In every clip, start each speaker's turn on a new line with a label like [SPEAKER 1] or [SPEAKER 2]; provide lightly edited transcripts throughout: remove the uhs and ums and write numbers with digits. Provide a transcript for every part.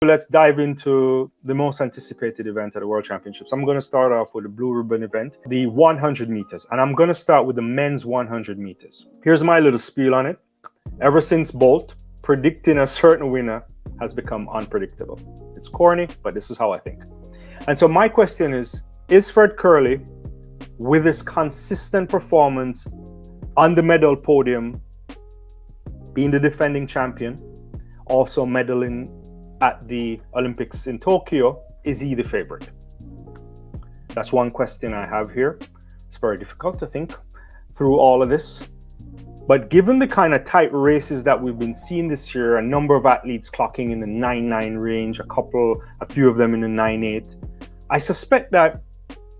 [SPEAKER 1] let's dive into the most anticipated event at the World Championships. I'm going to start off with the blue ribbon event, the 100 meters. And I'm going to start with the men's 100 meters. Here's my little spiel on it. Ever since Bolt, predicting a certain winner has become unpredictable. It's corny, but this is how I think. And so my question is Fred Kerley, with his consistent performance on the medal podium, being the defending champion, also medaling at the Olympics in Tokyo, is he the favorite? That's one question I have here. It's very difficult to think through all of this. But given the kind of tight races that we've been seeing this year, a number of athletes clocking in the 9.9 range, a few of them in the 9.8, I suspect that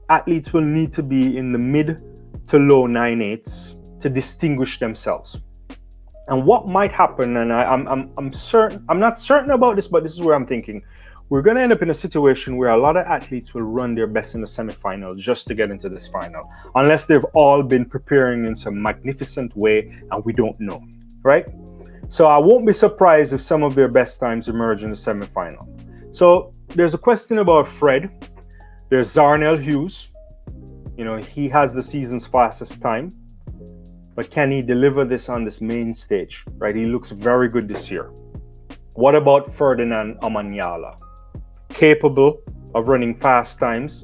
[SPEAKER 1] athletes will need to be in the mid to low 9.8s to distinguish themselves. And what might happen, and I'm not certain about this, but this is where I'm thinking. We're going to end up in a situation where a lot of athletes will run their best in the semifinal just to get into this final, unless they've all been preparing in some magnificent way and we don't know, right? So I won't be surprised if some of their best times emerge in the semifinal. So there's a question about Fred. There's Zharnel Hughes. You know, he has the season's fastest time. But can he deliver this on this main stage, right? He looks very good this year. What about Ferdinand Omanyala? Capable of running fast times,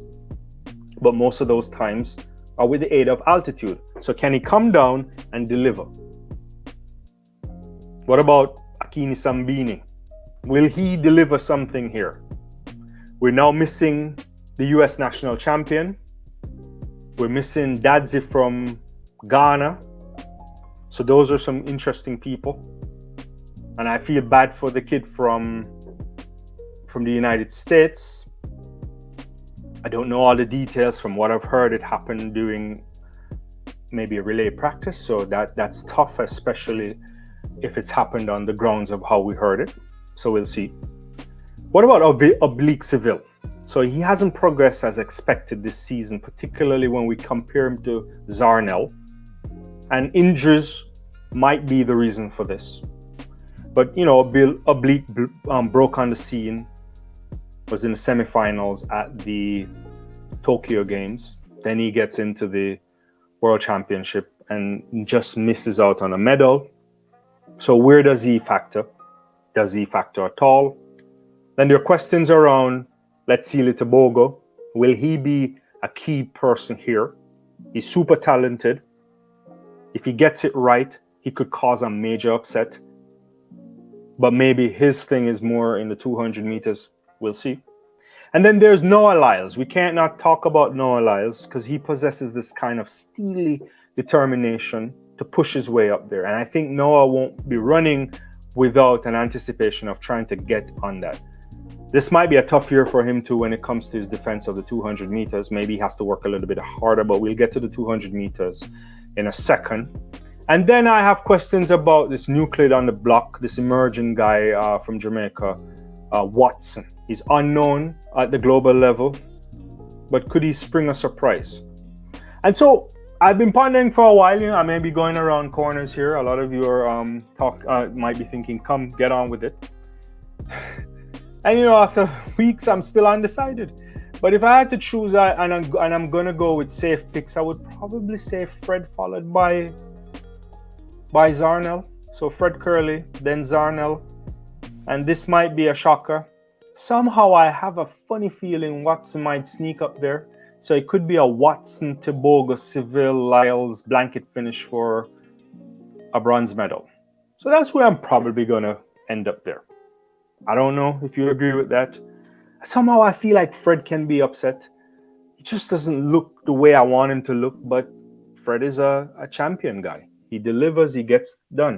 [SPEAKER 1] but most of those times are with the aid of altitude. So can he come down and deliver? What about Simbine? Will he deliver something here? We're now missing the US national champion. We're missing Dadzie from Ghana. So those are some interesting people. And I feel bad for the kid from the United States. I don't know all the details. From what I've heard, it happened during maybe a relay practice. So that's tough, especially if it's happened on the grounds of how we heard it. So we'll see. What about Oblique Seville? So he hasn't progressed as expected this season, particularly when we compare him to Zharnel. And injuries might be the reason for this. But, you know, Oblique broke on the scene, was in the semifinals at the Tokyo Games. Then he gets into the World Championship and just misses out on a medal. So where does he factor? Does he factor at all? Then there are questions around, let's see, Tobago. Will he be a key person here? He's super talented. If he gets it right, he could cause a major upset. But maybe his thing is more in the 200 meters. We'll see. And then there's Noah Lyles. We can't not talk about Noah Lyles because he possesses this kind of steely determination to push his way up there. And I think Noah won't be running without an anticipation of trying to get on that. This might be a tough year for him too when it comes to his defense of the 200 meters. Maybe he has to work a little bit harder, but we'll get to the 200 meters in a second. And then I have questions about this new kid on the block, this emerging guy from Jamaica, Watson. He's unknown at the global level, but could he spring a surprise? And so I've been pondering for a while. You know, I may be going around corners here. A lot of you are might be thinking, "Come, get on with it." And you know, after weeks, I'm still undecided. But if I had to choose, and I'm gonna go with safe picks, I would probably say Fred followed by Zharnel. So Fred Kerley, then Zharnel, and this might be a shocker. Somehow I have a funny feeling Watson might sneak up there. So it could be a Watson, Tobago, Seville, Lyles blanket finish for a bronze medal. So that's where I'm probably gonna end up there. I don't know if you agree with that. Somehow I feel like Fred can be upset. He just doesn't look the way I want him to look, but Fred is a champion guy. He delivers, he gets done.